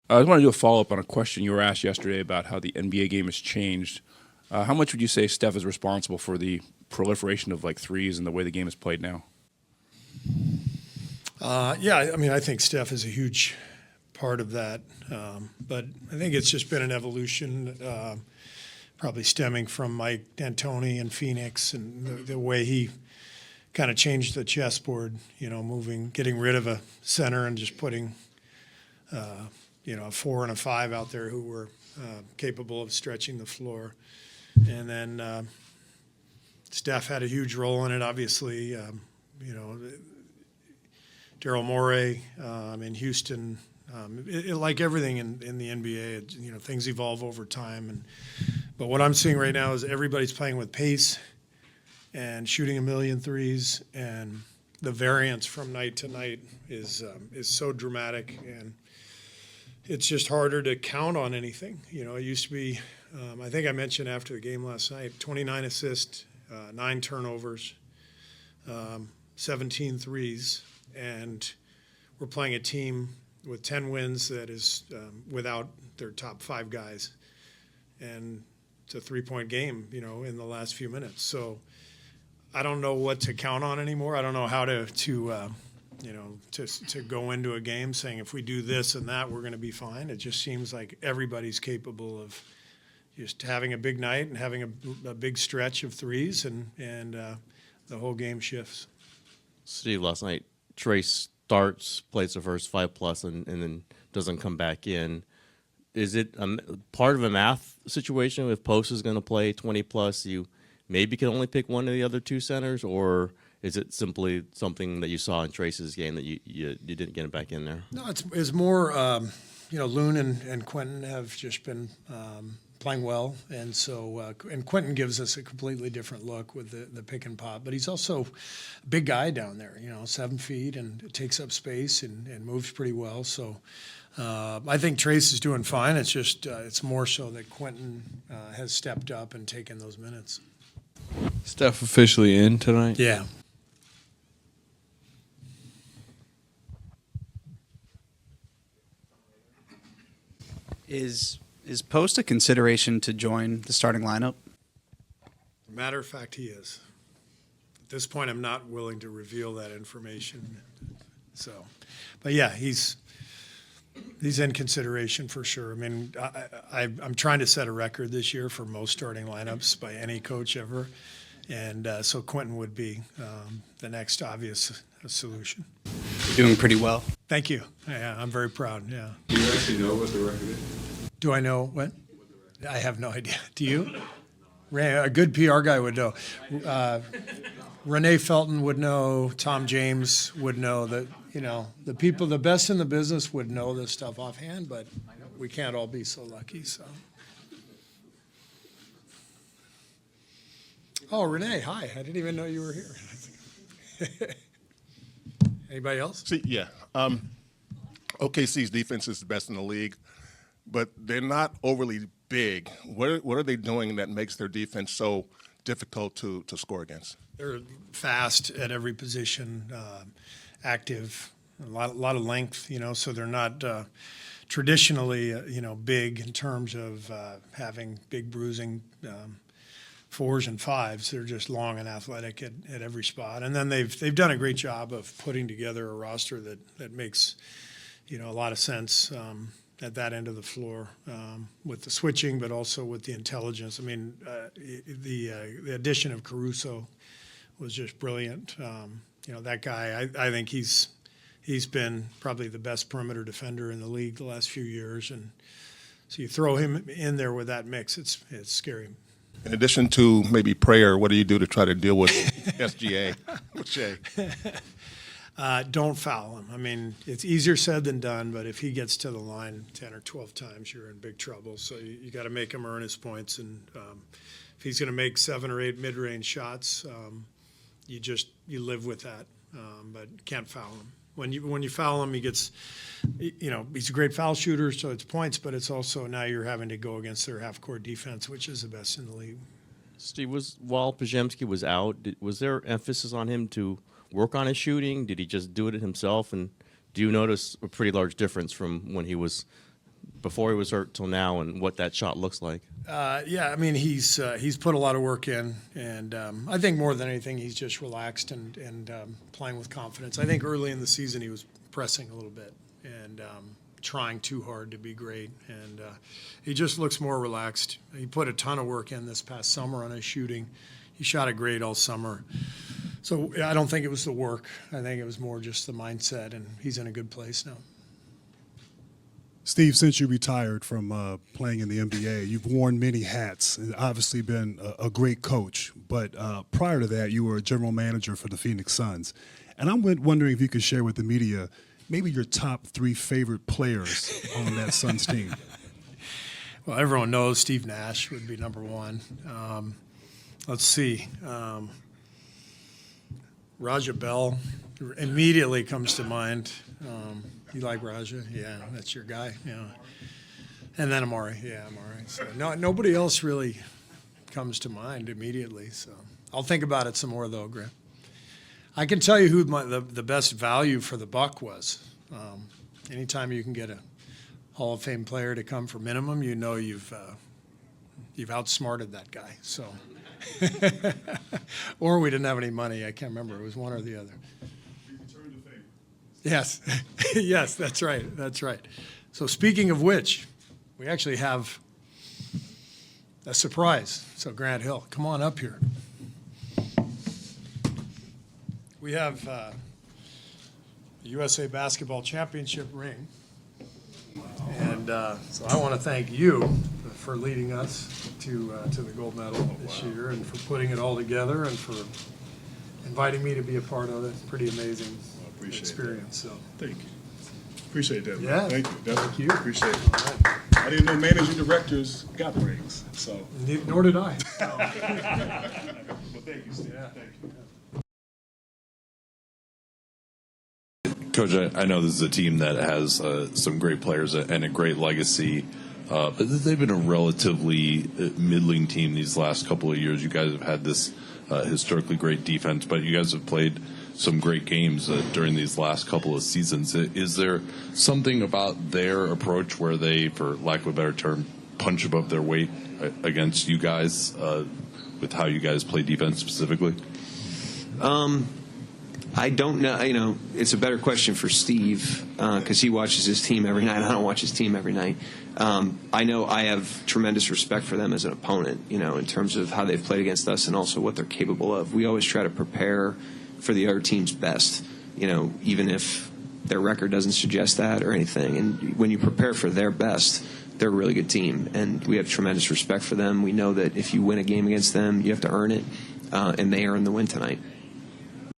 I just want to do a follow-up on a question you were asked yesterday about how the NBA game has changed. How much would you say Steph is responsible for the proliferation of like threes and the way the game is played now? Yeah, I mean, I think Steph is a huge part of that. But I think it's just been an evolution, probably stemming from Mike D'Antoni in Phoenix and the way he kind of changed the chessboard, getting rid of a center and just putting, a 4 and a 5 out there who were capable of stretching the floor. And then Steph had a huge role in it, obviously. Daryl Morey in Houston. Like everything in the NBA, things evolve over time. But what I'm seeing right now is everybody's playing with pace and shooting a million threes, and the variance from night to night is so dramatic, and it's just harder to count on anything. It used to be, I think I mentioned after the game last night, 29 assists, 9 turnovers, 17 threes, and we're playing a team with 10 wins that is without their top 5 guys, and it's a 3-point game, in the last few minutes. So I don't know what to count on anymore. I don't know how to go into a game saying if we do this and that, we're going to be fine. It just seems like everybody's capable of just having a big night and having a big stretch of threes, and the whole game shifts. Steve, last night, Trace starts, plays the first 5+, and then doesn't come back in. Is it part of a math situation? If Post is going to play 20+, you maybe can only pick one of the other 2 centers, or is it simply something that you saw in Trace's game that you didn't get him back in there? No, it's more, Loon and Quentin have just been playing well, and so and Quentin gives us a completely different look with the pick and pop. But he's also a big guy down there, 7 feet, and takes up space and moves pretty well. So I think Trace is doing fine. It's just it's more so that Quentin has stepped up and taken those minutes. Steph officially in tonight? Yeah. Is Post a consideration to join the starting lineup? Matter of fact, he is. At this point, I'm not willing to reveal that information. So, but yeah, he's in consideration for sure. I mean, I'm trying to set a record this year for most starting lineups by any coach ever, and so Quentin would be the next obvious solution. You're doing pretty well. Thank you. Yeah, I'm very proud. Yeah. Do you actually know what the record is? Do I know what? I have no idea. Do you? A good PR guy would know. Renee Felton would know. Tom James would know that. The people, the best in the business would know this stuff offhand, but we can't all be so lucky. So. Oh, Renee, hi. I didn't even know you were here. Anybody else? See, yeah. OKC's defense is the best in the league, but they're not overly big. What are they doing that makes their defense so difficult to score against? They're fast at every position, active, a lot of length, so they're not traditionally, big in terms of having big bruising 4s and 5s. They're just long and athletic at every spot. And then they've done a great job of putting together a roster that makes, a lot of sense at that end of the floor with the switching, but also with the intelligence. I mean, the addition of Caruso was just brilliant. That guy, I think he's been probably the best perimeter defender in the league the last few years. And so you throw him in there with that mix, it's scary. In addition to maybe prayer, what do you do to try to deal with SGA with Shai? Don't foul him. I mean, it's easier said than done, but if he gets to the line 10 or 12 times, you're in big trouble. So you got to make him earn his points. And if he's going to make 7 or 8 mid-range shots, you live with that, but can't foul him. When you foul him, he gets, he's a great foul shooter, so it's points, but it's also now you're having to go against their half-court defense, which is the best in the league. Steve, while Podziemski was out, was there emphasis on him to work on his shooting? Did he just do it himself? And do you notice a pretty large difference from when he was before he was hurt till now and what that shot looks like? Yeah, I mean, he's put a lot of work in, and I think more than anything, he's just relaxed and playing with confidence. I think early in the season he was pressing a little bit and trying too hard to be great, and he just looks more relaxed. He put a ton of work in this past summer on his shooting. He shot it great all summer. So I don't think it was the work. I think it was more just the mindset, and he's in a good place now. Steve, since you retired from playing in the NBA, you've worn many hats and obviously been a great coach. But prior to that, you were a general manager for the Phoenix Suns. And I'm wondering if you could share with the media maybe your top 3 favorite players on that Suns team. Well, everyone knows Steve Nash would be number one. Let's see. Raja Bell immediately comes to mind. You like Raja? Yeah, that's your guy. Yeah. And then Amare. Yeah, Amare. So nobody else really comes to mind immediately. So I'll think about it some more, though, Grant. I can tell you who the best value for the buck was. Anytime you can get a Hall of Fame player to come for minimum, you know you've outsmarted that guy. So, or we didn't have any money. I can't remember. It was one or the other. Yes, yes, that's right. That's right. So speaking of which, we actually have a surprise. So Grant Hill, come on up here. We have the USA Basketball Championship ring. And so I want to thank you for leading us to the gold medal this year and for putting it all together and for inviting me to be a part of it. Pretty amazing experience. So Thank you. Appreciate that. Yeah. Thank you. Thank you. Appreciate it. All right. I didn't know managing directors got rings. So, Nor did I. well, thank you, Steve. Yeah. Thank you. Coach, I know this is a team that has some great players and a great legacy, but they've been a relatively middling team these last couple of years. You guys have had this historically great defense, but you guys have played some great games during these last couple of seasons. Is there something about their approach where they, for lack of a better term, punch above their weight against you guys with how you guys play defense specifically? I don't know. You know, it's a better question for Steve because he watches his team every night. I don't watch his team every night. I know I have tremendous respect for them as an opponent, you know, in terms of how they've played against us and also what they're capable of. We always try to prepare for the other team's best, you know, even if their record doesn't suggest that or anything. And when you prepare for their best, they're a really good team. And we have tremendous respect for them. We know that if you win a game against them, you have to earn it, and they earned the win tonight.